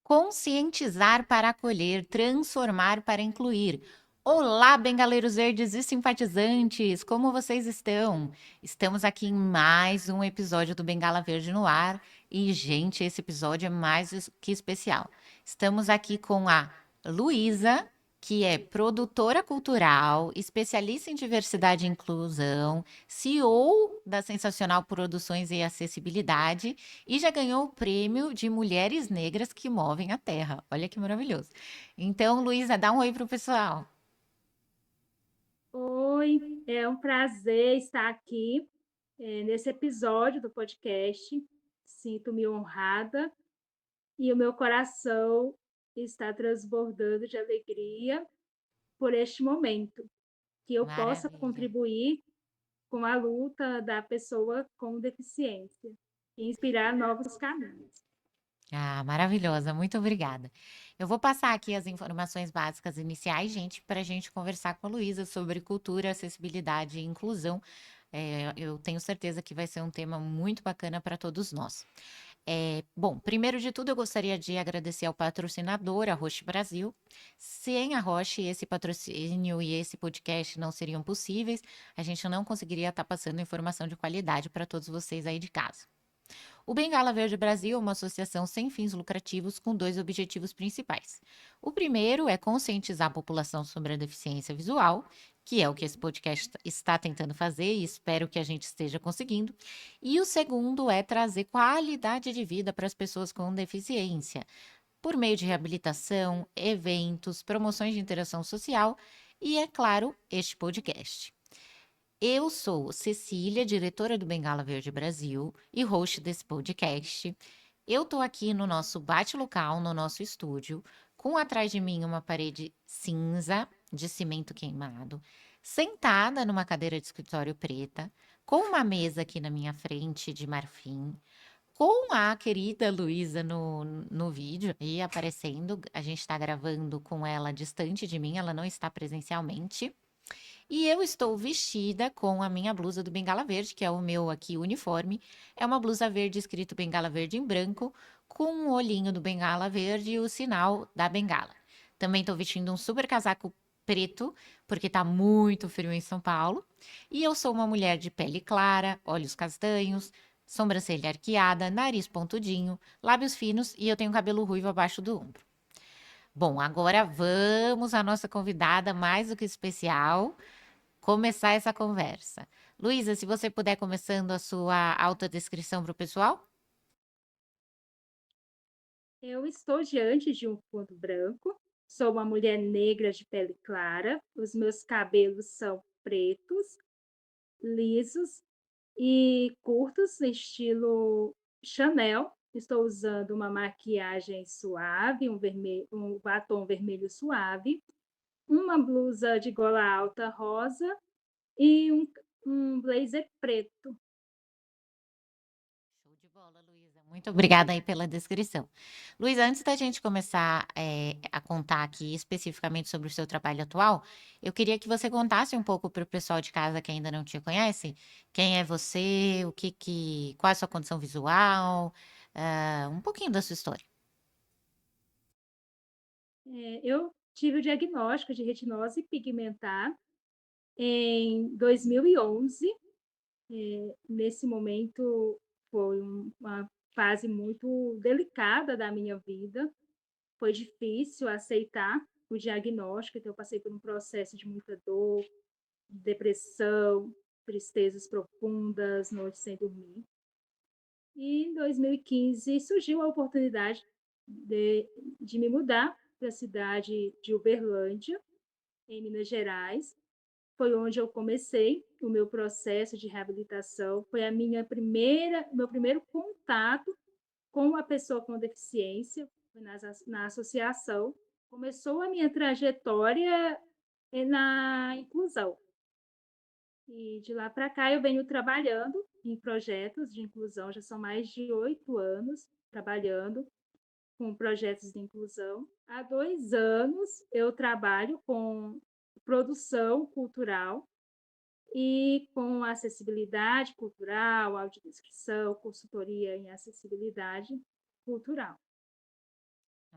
Conscientizar para acolher, transformar para incluir. Olá, bengaleiros verdes e simpatizantes, como vocês estão? Estamos aqui em mais um episódio do Bengala Verde no ar e, gente, esse episódio é mais que especial. Estamos aqui com a Luísa, que é produtora cultural, especialista em diversidade e inclusão, CEO da Sensacional Produções e Acessibilidade e já ganhou o prêmio de Mulheres Negras que Movem a Terra. Olha que maravilhoso. Então, Luísa, dá um oi pro pessoal. Oi, é um prazer estar aqui, nesse episódio do podcast. Sinto-me honrada e o meu coração está transbordando de alegria por este momento, que eu possa Maravilha. contribuir com a luta da pessoa com deficiência e inspirar novos caminhos. Ah, maravilhosa, muito obrigada. Eu vou passar aqui as informações básicas iniciais, gente, para a gente conversar com a Luísa sobre cultura, acessibilidade e inclusão. Eu tenho certeza que vai ser um tema muito bacana para todos nós. Bom, primeiro de tudo, eu gostaria de agradecer ao patrocinador, a Roche Brasil. Sem a Roche, esse patrocínio e esse podcast não seriam possíveis. A gente não conseguiria estar passando informação de qualidade para todos vocês aí de casa. O Bengala Verde Brasil é uma associação sem fins lucrativos com dois objetivos principais. O primeiro é conscientizar a população sobre a deficiência visual, que é o que esse podcast está tentando fazer e espero que a gente esteja conseguindo. E o segundo é trazer qualidade de vida para as pessoas com deficiência, por meio de reabilitação, eventos, promoções de interação social e, é claro, este podcast. Eu sou Cecília, diretora do Bengala Verde Brasil e host desse podcast. Eu tô aqui no nosso bate-local, no nosso estúdio, com atrás de mim uma parede cinza de cimento queimado, sentada numa cadeira de escritório preta, com uma mesa aqui na minha frente de marfim, com a querida Luísa no vídeo e aparecendo. A gente está gravando com ela distante de mim, ela não está presencialmente. E eu estou vestida com a minha blusa do Bengala Verde, que é o meu aqui uniforme. É uma blusa verde escrito Bengala Verde em branco, com o olhinho do Bengala Verde e o sinal da Bengala. Também estou vestindo um super casaco preto, porque tá muito frio em São Paulo. E eu sou uma mulher de pele clara, olhos castanhos, sobrancelha arqueada, nariz pontudinho, lábios finos e eu tenho cabelo ruivo abaixo do ombro. Bom, agora vamos à nossa convidada mais do que especial começar essa conversa. Luísa, se você puder começando a sua autodescrição para o pessoal? Eu estou diante de um fundo branco, sou uma mulher negra de pele clara, os meus cabelos são pretos, lisos e curtos, estilo Chanel. Estou usando uma maquiagem suave, um batom vermelho suave, uma blusa de gola alta rosa e um blazer preto. Show de bola, Luísa. Muito obrigada aí pela descrição. Luísa, antes da gente começar a contar aqui especificamente sobre o seu trabalho atual, eu queria que você contasse um pouco para o pessoal de casa que ainda não te conhece, quem é você, qual é a sua condição visual, um pouquinho da sua história. Eu tive o diagnóstico de retinose pigmentar em 2011. Nesse momento foi uma fase muito delicada da minha vida. Foi difícil aceitar o diagnóstico, então eu passei por um processo de muita dor, depressão, tristezas profundas, noites sem dormir. E em 2015 surgiu a oportunidade de, de me mudar para a cidade de Uberlândia, em Minas Gerais. Foi onde eu comecei o meu processo de reabilitação. Foi meu primeiro contato com a pessoa com deficiência, na associação. Começou a minha trajetória na inclusão. E de lá para cá eu venho trabalhando em projetos de inclusão, já são mais de 8 anos trabalhando com projetos de inclusão. Há 2 anos eu trabalho com produção cultural e com acessibilidade cultural, audiodescrição, consultoria em acessibilidade cultural.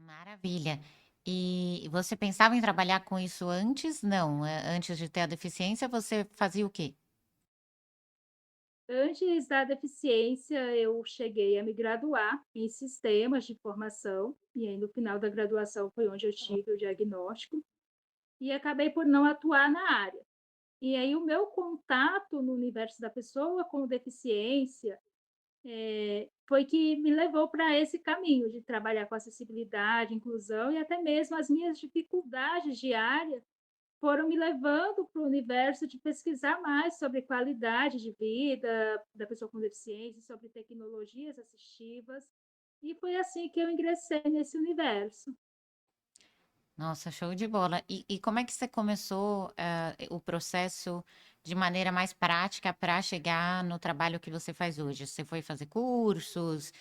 Maravilha. E você pensava em trabalhar com isso antes? Não, antes de ter a deficiência, você fazia o quê? Antes da deficiência, eu cheguei a me graduar em sistemas de informação, e aí no final da graduação foi onde eu tive o diagnóstico, e acabei por não atuar na área. E aí o meu contato no universo da pessoa com deficiência, foi que me levou para esse caminho de trabalhar com acessibilidade, inclusão e até mesmo as minhas dificuldades diárias foram me levando para o universo de pesquisar mais sobre qualidade de vida da pessoa com deficiência, sobre tecnologias assistivas, e foi assim que eu ingressei nesse universo. Nossa, show de bola. E como é que você começou, o processo de maneira mais prática para chegar no trabalho que você faz hoje? Você foi fazer cursos,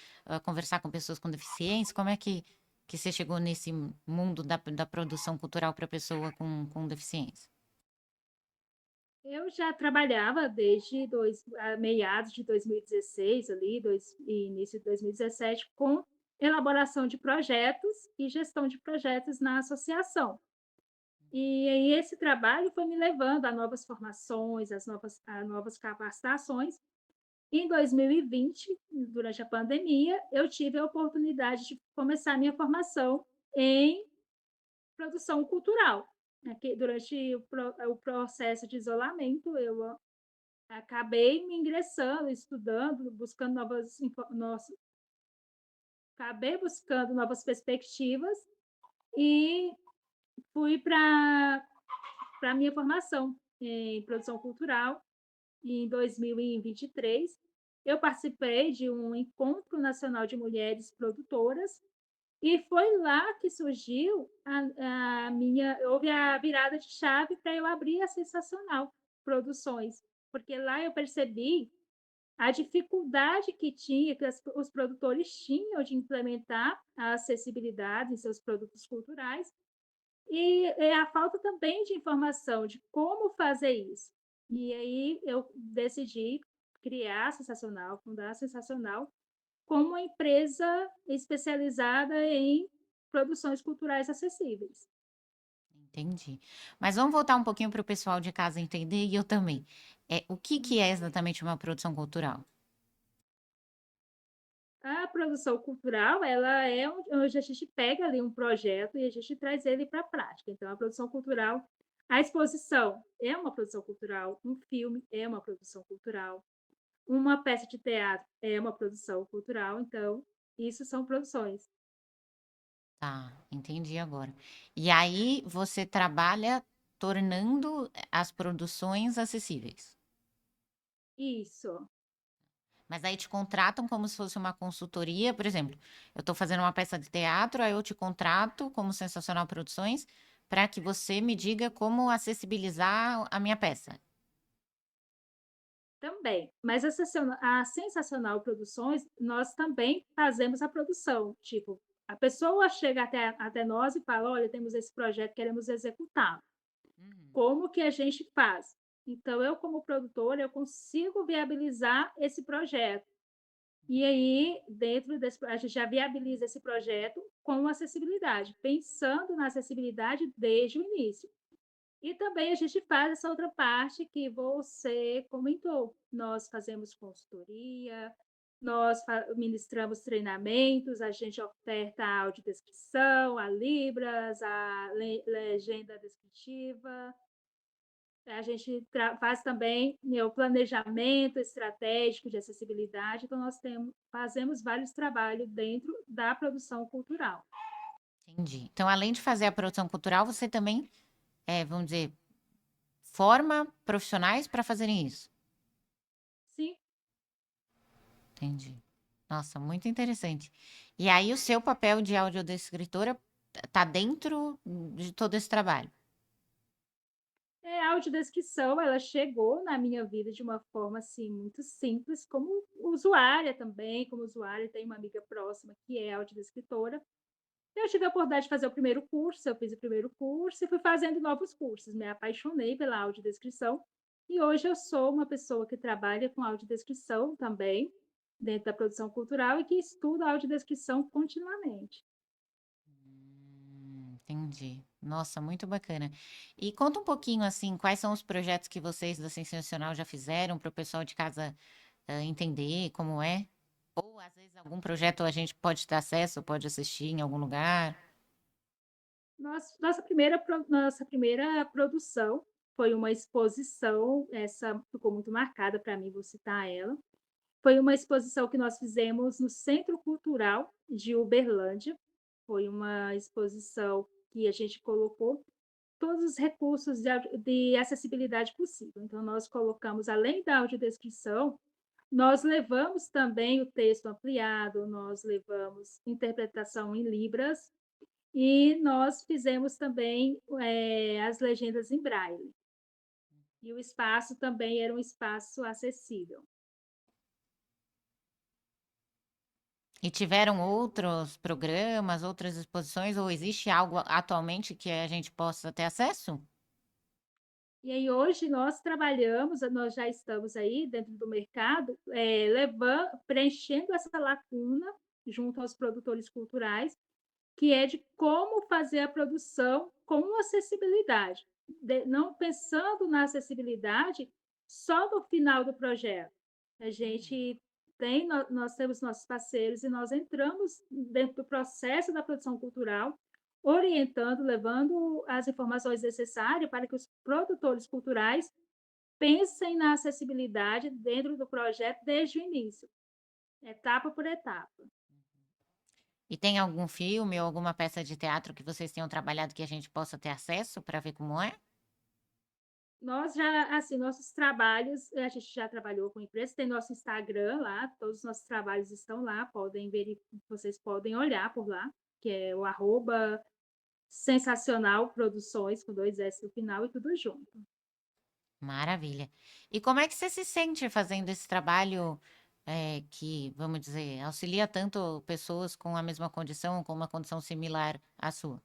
conversar com pessoas com deficiência? Como é que você chegou nesse mundo da produção cultural para pessoa com deficiência? Eu já trabalhava desde meados de 2016, ali, e início de 2017, com elaboração de projetos e gestão de projetos na associação. E aí esse trabalho foi me levando a novas formações, a novas capacitações. Em 2020, durante a pandemia, eu tive a oportunidade de começar a minha formação em produção cultural. Durante o processo de isolamento, eu acabei me ingressando, estudando, buscando acabei buscando novas perspectivas e fui para a minha formação em produção cultural em 2023. Eu participei de um encontro nacional de mulheres produtoras e foi lá que surgiu houve a virada de chave para eu abrir a Sensacional Produções, porque lá eu percebi a dificuldade que tinha, que os produtores tinham de implementar a acessibilidade em seus produtos culturais e a falta também de informação de como fazer isso. E aí eu decidi criar a Sensacional, fundar a Sensacional, como uma empresa especializada em produções culturais acessíveis. Entendi. Mas vamos voltar um pouquinho para o pessoal de casa entender e eu também. O que que é exatamente uma produção cultural? A produção cultural, ela é onde a gente pega ali um projeto e a gente traz ele para a prática. Então, a produção cultural, a exposição é uma produção cultural, um filme é uma produção cultural, uma peça de teatro é uma produção cultural. Então, isso são produções. Tá, entendi agora. E aí você trabalha tornando as produções acessíveis. Isso. Mas aí te contratam como se fosse uma consultoria, por exemplo, eu estou fazendo uma peça de teatro, aí eu te contrato como Sensacional Produções para que você me diga como acessibilizar a minha peça. Também, mas a Sensacional Produções, nós também fazemos a produção. Tipo, a pessoa chega até nós e fala: olha, temos esse projeto, queremos executar. Uhum. Como que a gente faz? Então, eu, como produtora, eu consigo viabilizar esse projeto. E aí, a gente já viabiliza esse projeto com acessibilidade, pensando na acessibilidade desde o início. E também a gente faz essa outra parte que você comentou. Nós fazemos consultoria, ministramos treinamentos, a gente oferta a audiodescrição, a Libras, a legenda descritiva. A gente faz também, né, o planejamento estratégico de acessibilidade. Então, fazemos vários trabalhos dentro da produção cultural. Entendi. Então, além de fazer a produção cultural, você também, vamos dizer, forma profissionais para fazerem isso. Sim, Entendi. Nossa, muito interessante. E aí, o seu papel de audiodescritora tá dentro de todo esse trabalho. a audiodescrição, ela chegou na minha vida de uma forma, assim, muito simples, como usuária também, como usuária, tenho uma amiga próxima que é audiodescritora. Eu tive a oportunidade de fazer o primeiro curso, eu fiz o primeiro curso e fui fazendo novos cursos, me apaixonei pela audiodescrição e hoje eu sou uma pessoa que trabalha com audiodescrição também, dentro da produção cultural e que estuda audiodescrição continuamente. Entendi. Nossa, muito bacana. E conta um pouquinho, assim, quais são os projetos que vocês da Sensacional já fizeram para o pessoal de casa entender como é? Ou às vezes algum projeto a gente pode ter acesso, pode assistir em algum lugar? Nossa primeira produção foi uma exposição, essa ficou muito marcada para mim, vou citar ela. Foi uma exposição que nós fizemos no Centro Cultural de Uberlândia. Foi uma exposição que a gente colocou todos os recursos de acessibilidade possível. Então, nós colocamos, além da audiodescrição, nós levamos também o texto ampliado, nós levamos interpretação em Libras e nós fizemos também as legendas em Braille. E o espaço também era um espaço acessível. E tiveram outros programas, outras exposições, ou existe algo atualmente que a gente possa ter acesso? E aí hoje nós já estamos aí dentro do mercado, preenchendo essa lacuna junto aos produtores culturais, que é de como fazer a produção com acessibilidade, não pensando na acessibilidade só no final do projeto. A gente nós temos nossos parceiros e nós entramos dentro do processo da produção cultural, orientando, levando as informações necessárias para que os produtores culturais pensem na acessibilidade dentro do projeto desde o início, etapa por etapa. E tem algum filme ou alguma peça de teatro que vocês tenham trabalhado que a gente possa ter acesso para ver como é? Nós já, assim, nossos trabalhos, a gente já trabalhou com empresa, tem nosso Instagram lá, todos os nossos trabalhos estão lá, vocês podem olhar por lá, que é o arroba sensacional produções, com dois S no final e tudo junto. Maravilha. E como é que você se sente fazendo esse trabalho que, vamos dizer, auxilia tanto pessoas com a mesma condição, com uma condição similar à sua?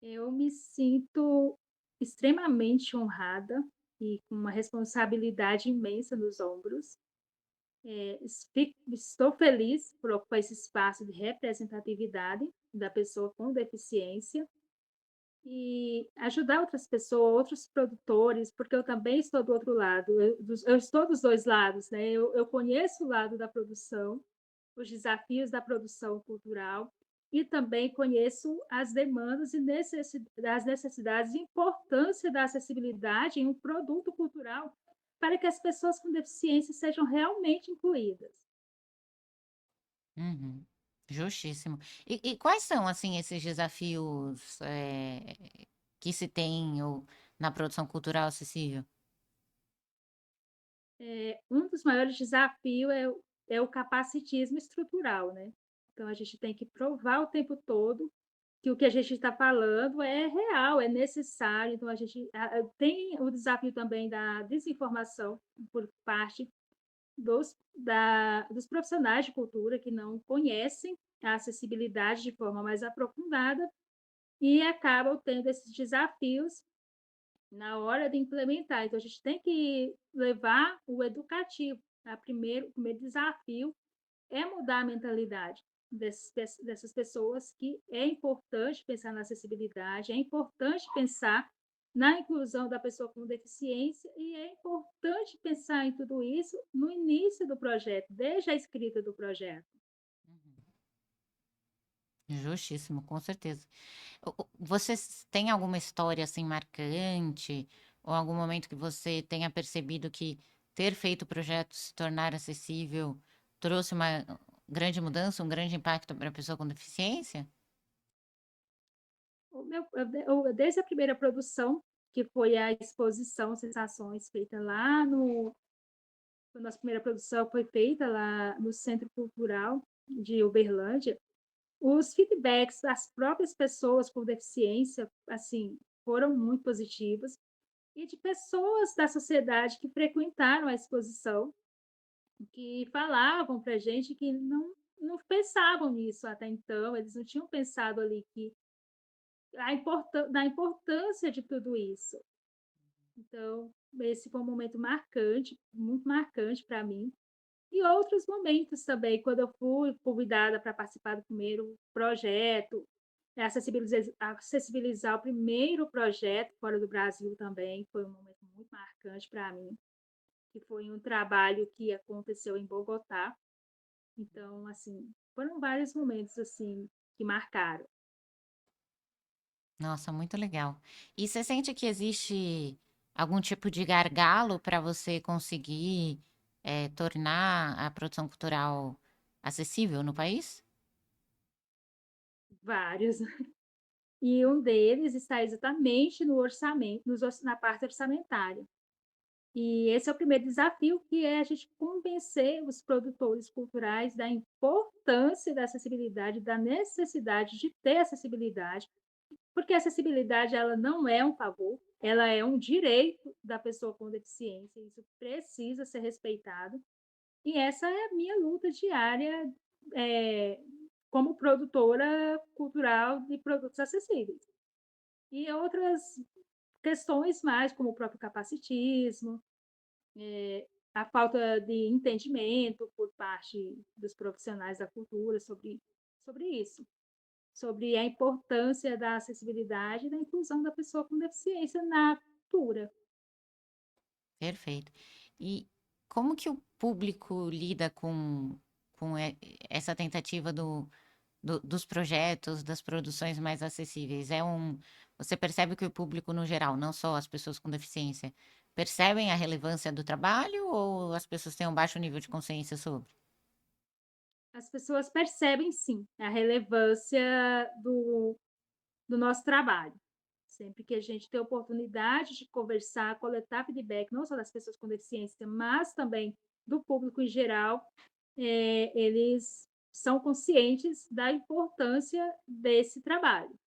Eu me sinto extremamente honrada e com uma responsabilidade imensa nos ombros. Estou feliz por ocupar esse espaço de representatividade da pessoa com deficiência e ajudar outras pessoas, outros produtores, porque eu também estou do outro lado, eu estou dos dois lados, né? Eu conheço o lado da produção, os desafios da produção cultural, e também conheço as demandas e as necessidades e importância da acessibilidade em um produto cultural para que as pessoas com deficiência sejam realmente incluídas. Uhum. Justíssimo. E quais são, assim, esses desafios que se tem ou, na produção cultural acessível? Um dos maiores desafios é o capacitismo estrutural, né? Então, a gente tem que provar o tempo todo que o que a gente está falando é real, é necessário. Então, tem o desafio também da desinformação por parte dos profissionais de cultura que não conhecem a acessibilidade de forma mais aprofundada e acabam tendo esses desafios na hora de implementar. Então, a gente tem que levar o educativo. O primeiro desafio é mudar a mentalidade dessas pessoas, que é importante pensar na acessibilidade, é importante pensar na inclusão da pessoa com deficiência e é importante pensar em tudo isso no início do projeto, desde a escrita do projeto. Justíssimo, com certeza. Você tem alguma história assim marcante ou algum momento que você tenha percebido que ter feito o projeto se tornar acessível trouxe uma grande mudança, um grande impacto para a pessoa com deficiência? Desde a primeira produção, que foi a exposição Sensações, feita lá no. A nossa primeira produção foi feita lá no Centro Cultural de Uberlândia. Os feedbacks das próprias pessoas com deficiência, assim, foram muito positivos, e de pessoas da sociedade que frequentaram a exposição, que falavam para a gente que não pensavam nisso até então, eles não tinham pensado ali que da importância de tudo isso. Então, esse foi um momento marcante, muito marcante para mim. E outros momentos também, quando eu fui convidada para participar do primeiro projeto, acessibilizar o primeiro projeto fora do Brasil também, foi um momento muito marcante para mim, que foi um trabalho que aconteceu em Bogotá. Então, assim, foram vários momentos, assim, que marcaram. Nossa, muito legal. E você sente que existe algum tipo de gargalo para você conseguir, tornar a produção cultural acessível no país? Vários. E um deles está exatamente no orçamento, na parte orçamentária. E esse é o primeiro desafio, que é a gente convencer os produtores culturais da importância da acessibilidade, da necessidade de ter acessibilidade, porque a acessibilidade ela não é um favor, ela é um direito da pessoa com deficiência, isso precisa ser respeitado. E essa é a minha luta diária, eh, como produtora cultural de produtos acessíveis. E outras questões mais, como o próprio capacitismo, a falta de entendimento por parte dos profissionais da cultura sobre isso, sobre a importância da acessibilidade e da inclusão da pessoa com deficiência na cultura. Perfeito. E como que o público lida com essa tentativa dos projetos, das produções mais acessíveis? Você percebe que o público no geral, não só as pessoas com deficiência, percebem a relevância do trabalho ou as pessoas têm um baixo nível de consciência sobre? As pessoas percebem sim a relevância do nosso trabalho. Sempre que a gente tem oportunidade de conversar, coletar feedback, não só das pessoas com deficiência, mas também do público em geral, eles são conscientes da importância desse trabalho.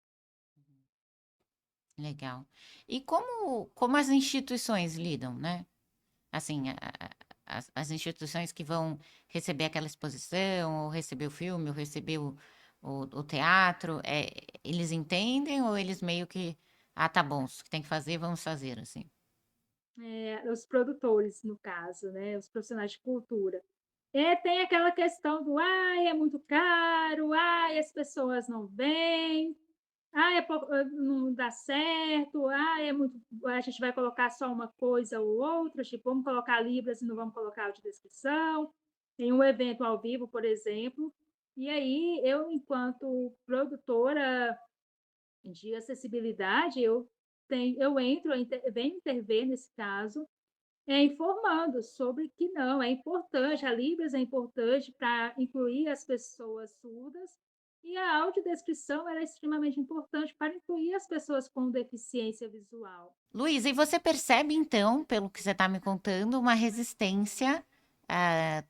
Legal. E como as instituições lidam, né? Assim, as instituições que vão receber aquela exposição, ou receber o filme, ou receber o teatro, eles entendem ou eles meio que, ah, tá bom, o que tem que fazer, vamos fazer, assim. Os produtores, no caso, né, os profissionais de cultura. Tem aquela questão do: "Ai, é muito caro. Ai, as pessoas não vêm. Ah, não dá certo. Ah, é muito, a gente vai colocar só uma coisa ou outra, tipo, vamos colocar libras e não vamos colocar audiodescrição, em um evento ao vivo, por exemplo". E aí, eu, enquanto produtora de acessibilidade, venho intervir nesse caso, informando sobre que não, é importante, a Libras é importante para incluir as pessoas surdas, e a audiodescrição ela é extremamente importante para incluir as pessoas com deficiência visual. Luísa, e você percebe então, pelo que você está me contando, uma resistência,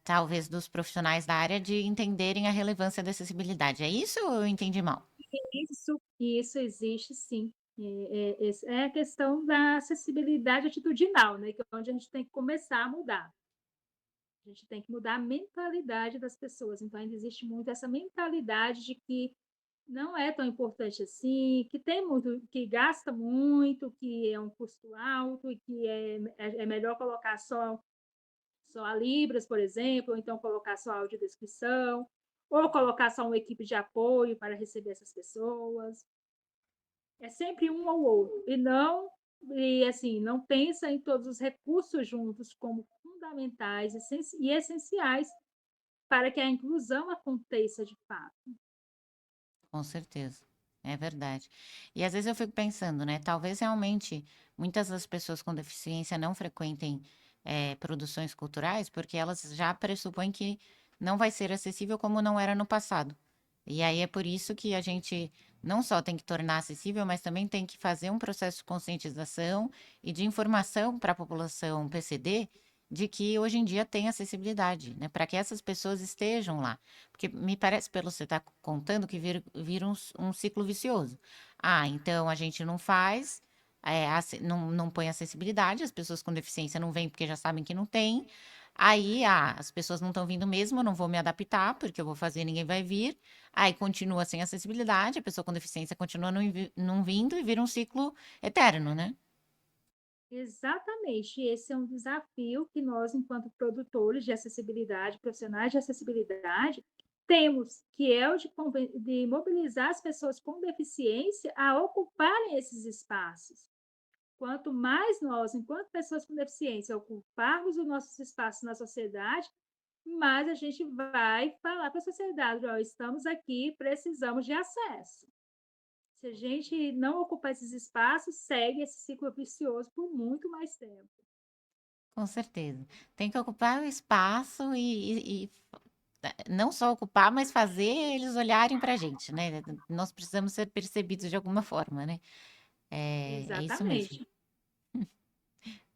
talvez dos profissionais da área de entenderem a relevância da acessibilidade. É isso ou eu entendi mal? Isso existe sim. É a questão da acessibilidade atitudinal, né, que é onde a gente tem que começar a mudar. A gente tem que mudar a mentalidade das pessoas. Então, ainda existe muito essa mentalidade de que não é tão importante assim, que tem muito, que gasta muito, que é um custo alto e que é melhor colocar só a Libras, por exemplo, ou então colocar só a audiodescrição, ou colocar só uma equipe de apoio para receber essas pessoas. É sempre um ou outro, e assim, não pensa em todos os recursos juntos como fundamentais e essenciais para que a inclusão aconteça de fato. Com certeza, é verdade. E às vezes eu fico pensando, né? Talvez realmente muitas das pessoas com deficiência não frequentem produções culturais porque elas já pressupõem que não vai ser acessível como não era no passado. E aí é por isso que a gente não só tem que tornar acessível, mas também tem que fazer um processo de conscientização e de informação para a população PCD de que hoje em dia tem acessibilidade, né? Para que essas pessoas estejam lá. Porque me parece, pelo que você está contando, que vira um ciclo vicioso. Ah, então a gente não faz, não põe acessibilidade, as pessoas com deficiência não vêm porque já sabem que não tem. Aí, as pessoas não estão vindo mesmo, eu não vou me adaptar, porque eu vou fazer, ninguém vai vir. Aí continua sem acessibilidade, a pessoa com deficiência continua não vindo e vira um ciclo eterno, né? Exatamente, esse é um desafio que nós, enquanto produtores de acessibilidade, profissionais de acessibilidade, temos, que é o de mobilizar as pessoas com deficiência a ocuparem esses espaços. Quanto mais nós, enquanto pessoas com deficiência, ocuparmos os nossos espaços na sociedade, mais a gente vai falar para a sociedade: ó, estamos aqui, precisamos de acesso. Se a Com certeza. gente não ocupar esses espaços, segue esse ciclo vicioso por muito mais tempo. Com certeza. Tem que ocupar o espaço não só ocupar, mas fazer eles olharem para a gente, né? Nós precisamos ser percebidos de alguma forma, né? É isso mesmo. Exatamente.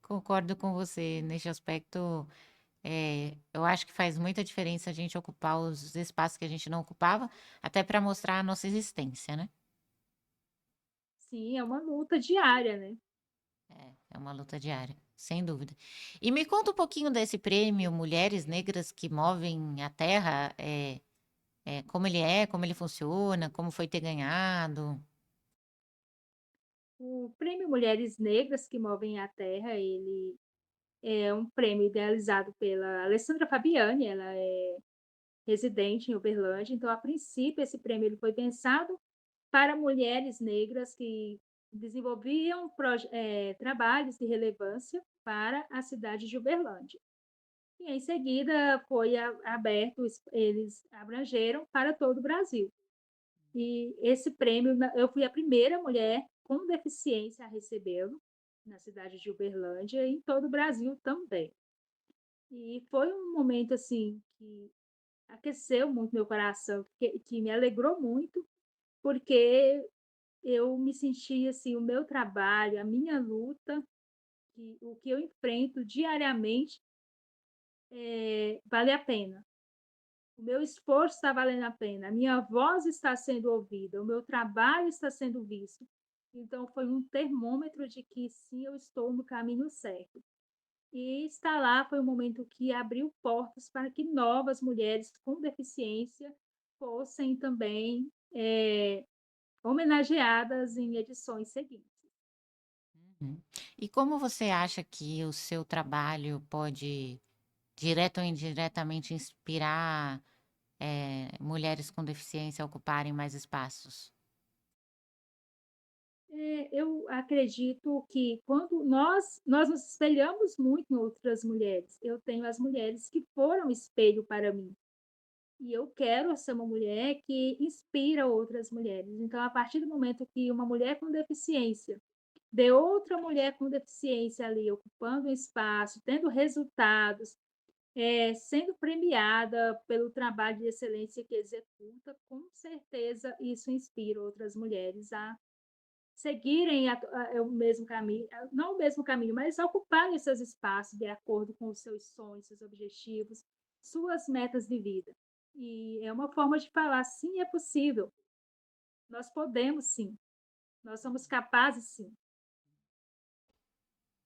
Concordo com você nesse aspecto. Eu acho que faz muita diferença a gente ocupar os espaços que a gente não ocupava, até para mostrar a nossa existência, né? Sim, é uma luta diária, né? É uma luta diária, sem dúvida. E me conta um pouquinho desse prêmio Mulheres Negras que Movem a Terra, como ele funciona, como foi ter ganhado. O Prêmio Mulheres Negras que Movem a Terra, ele é um prêmio idealizado pela Alessandra Fabiani, ela é residente em Uberlândia, então, a princípio, esse prêmio ele foi pensado para mulheres negras que desenvolviam trabalhos de relevância para a cidade de Uberlândia. E, em seguida, foi aberto, eles abrangeram para todo o Brasil. E esse prêmio, eu fui a primeira mulher com deficiência a recebê-lo na cidade de Uberlândia e em todo o Brasil também. E foi um momento assim que aqueceu muito meu coração, que me alegrou muito, porque eu me senti assim, o meu trabalho, a minha luta, o que eu enfrento diariamente, vale a pena. O meu esforço está valendo a pena, a minha voz está sendo ouvida, o meu trabalho está sendo visto. Então, foi um termômetro de que sim, eu estou no caminho certo. E estar lá foi um momento que abriu portas para que novas mulheres com deficiência fossem também homenageadas em edições seguintes. Uhum. E como você acha que o seu trabalho pode, direto ou indiretamente, inspirar, mulheres com deficiência a ocuparem mais espaços? Eu acredito que quando nós nos espelhamos muito em outras mulheres. Eu tenho as mulheres que foram espelho para mim. E eu quero ser uma mulher que inspira outras mulheres. Então, a partir do momento que uma mulher com deficiência vê outra mulher com deficiência ali ocupando um espaço, tendo resultados, sendo premiada pelo trabalho de excelência que executa, com certeza isso inspira outras mulheres a seguirem o mesmo caminho, não o mesmo caminho, mas ocuparem seus espaços de acordo com os seus sonhos, seus objetivos, suas metas de vida. E é uma forma de falar, sim, é possível, nós podemos sim, nós somos capazes sim.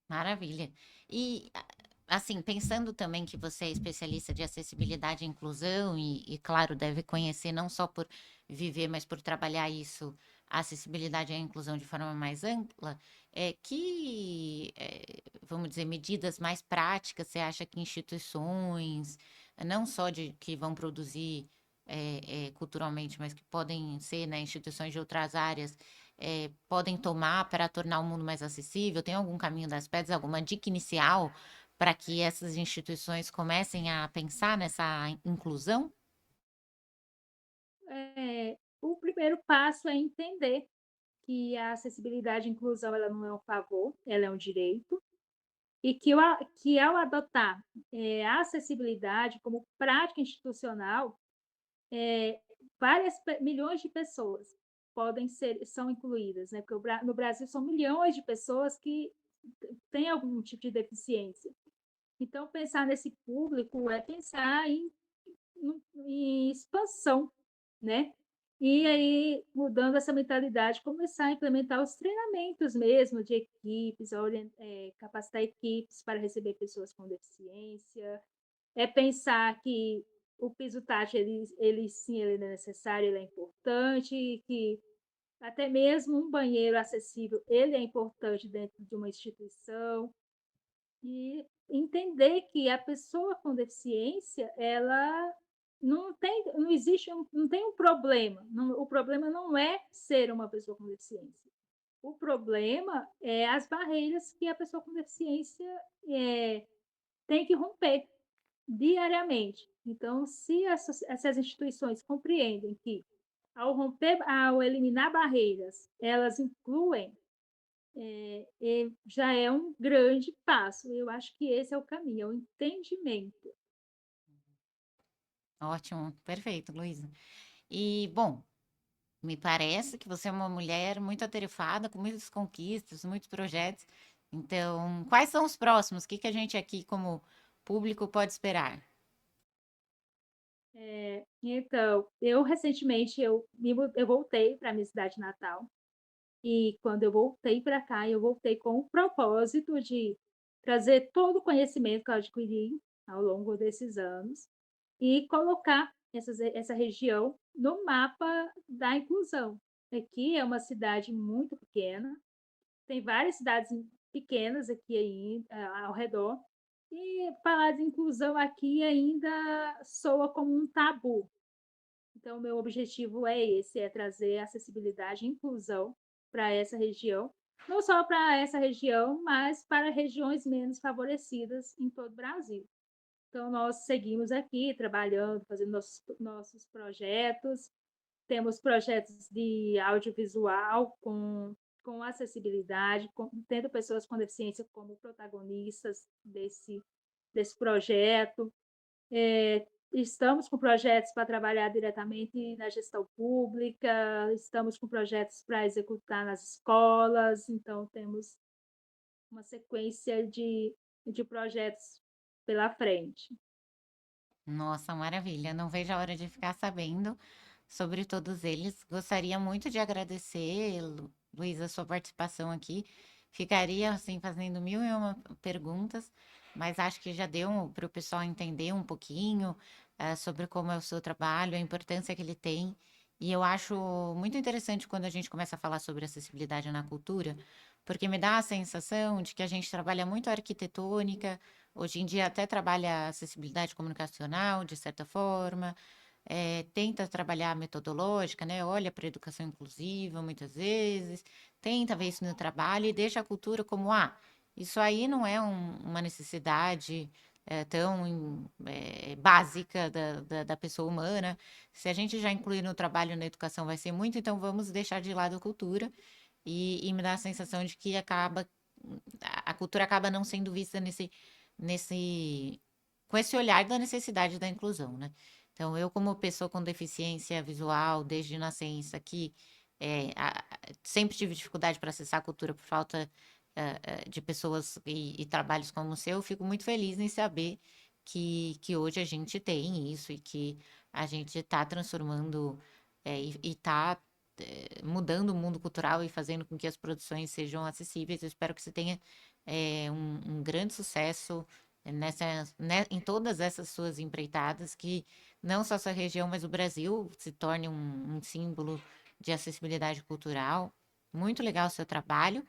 Maravilha. E, assim, pensando também que você é especialista de acessibilidade e inclusão, claro, deve conhecer não só por viver, mas por trabalhar isso, a acessibilidade e a inclusão de forma mais ampla, vamos dizer, medidas mais práticas você acha que instituições, não só de que vão produzir culturalmente, mas que podem ser, né, instituições de outras áreas podem tomar para tornar o mundo mais acessível? Tem algum caminho das pedras, alguma dica inicial para que essas instituições comecem a pensar nessa inclusão? O primeiro passo é entender que a acessibilidade e inclusão ela não é um favor, ela é um direito, e que ao adotar a acessibilidade como prática institucional, várias milhões de pessoas são incluídas, né? Porque no Brasil são milhões de pessoas que têm algum tipo de deficiência. Então, pensar nesse público é pensar em expansão, né? E aí, mudando essa mentalidade, começar a implementar os treinamentos mesmo de equipes, capacitar equipes para receber pessoas com deficiência, pensar que o piso tátil, ele sim, ele é necessário, ele é importante, que até mesmo um banheiro acessível, ele é importante dentro de uma instituição, e entender que a pessoa com deficiência, ela não existe não tem um problema. O problema não é ser uma pessoa com deficiência. O problema é as barreiras que a pessoa com deficiência tem que romper diariamente. Então, se essas instituições compreendem que, ao eliminar barreiras, elas incluem, já é um grande passo. Eu acho que esse é o caminho, é o entendimento. Ótimo, perfeito, Luísa. E, bom, me parece que você é uma mulher muito atarefada, com muitas conquistas, muitos projetos. Então, quais são os próximos? O que que a gente aqui, como público, pode esperar? Então, eu recentemente eu voltei para minha cidade natal. E quando eu voltei para cá, eu voltei com o propósito de trazer todo o conhecimento que eu adquiri ao longo desses anos e colocar essa região no mapa da inclusão. Aqui é uma cidade muito pequena, tem várias cidades pequenas aqui aí, ao redor, e falar de inclusão aqui ainda soa como um tabu. Então, o meu objetivo é esse, é trazer acessibilidade e inclusão para essa região, não só para essa região, mas para regiões menos favorecidas em todo o Brasil. Então, nós seguimos aqui trabalhando, fazendo nossos projetos, temos projetos de audiovisual com acessibilidade, tendo pessoas com deficiência como protagonistas desse projeto. Estamos com projetos para trabalhar diretamente na gestão pública, estamos com projetos para executar nas escolas, então temos uma sequência de projetos pela frente. Nossa, maravilha. Não vejo a hora de ficar sabendo sobre todos eles. Gostaria muito de agradecer, Luísa, a sua participação aqui. Ficaria, assim, fazendo mil e uma perguntas, mas acho que já deu para o pessoal entender um pouquinho, sobre como é o seu trabalho, a importância que ele tem. E eu acho muito interessante quando a gente começa a falar sobre acessibilidade na cultura, porque me dá a sensação de que a gente trabalha muito a arquitetônica, hoje em dia até trabalha acessibilidade comunicacional, de certa forma, tenta trabalhar a metodológica, né? Olha para a educação inclusiva muitas vezes, tenta ver isso no trabalho e deixa a cultura como, isso aí não é uma necessidade tão básica da pessoa humana. Se a gente já incluir no trabalho na educação vai ser muito, então vamos deixar de lado a cultura e me dá a sensação de que a cultura acaba não sendo vista nesse, com esse olhar da necessidade da inclusão, né? Então, eu, como pessoa com deficiência visual, desde nascença, que sempre tive dificuldade para acessar a cultura por falta de pessoas e trabalhos como o seu, fico muito feliz em saber que hoje a gente tem isso e que a gente está transformando e está mudando o mundo cultural e fazendo com que as produções sejam acessíveis. Eu espero que você tenha um grande sucesso em todas essas suas empreitadas, que não só essa região, mas o Brasil se torne um símbolo de acessibilidade cultural. Muito legal o seu trabalho.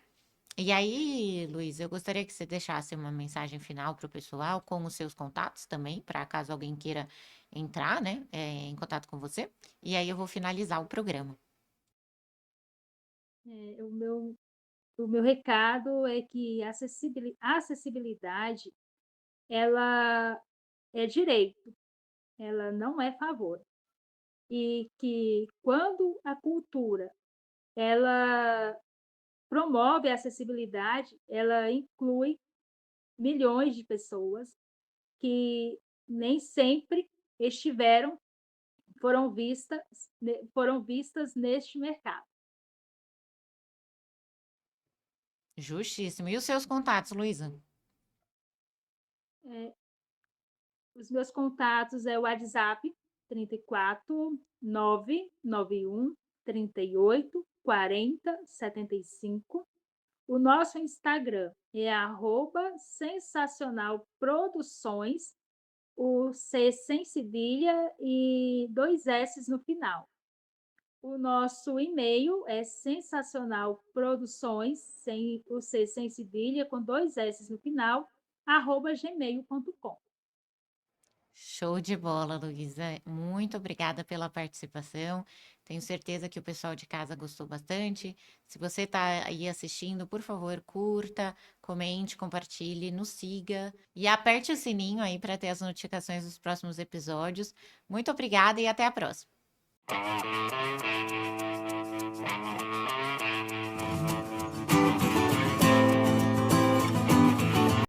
E aí, Luiz, eu gostaria que você deixasse uma mensagem final para o pessoal, com os seus contatos também, para caso alguém queira entrar, né, em contato com você. E aí eu vou finalizar o programa. É, o meu recado é que a acessibilidade ela é direito, ela não é favor. E que quando a cultura ela promove a acessibilidade, ela inclui milhões de pessoas que nem sempre estiveram, foram vistas neste mercado. Justíssimo. E os seus contatos, Luísa? É, os meus contatos é o WhatsApp 34 991 38 40 75. O nosso Instagram é @sensacionalproduções, o C sem cedilha e 2 S's no final. O nosso e-mail é sensacionalproduções, sem o C sem cedilha, com 2 S's no final, @gmail.com. Show de bola, Luísa. Muito obrigada pela participação. Tenho certeza que o pessoal de casa gostou bastante. Se você está aí assistindo, por favor, curta, comente, compartilhe, nos siga e aperte o sininho aí para ter as notificações dos próximos episódios. Muito obrigada e até a próxima.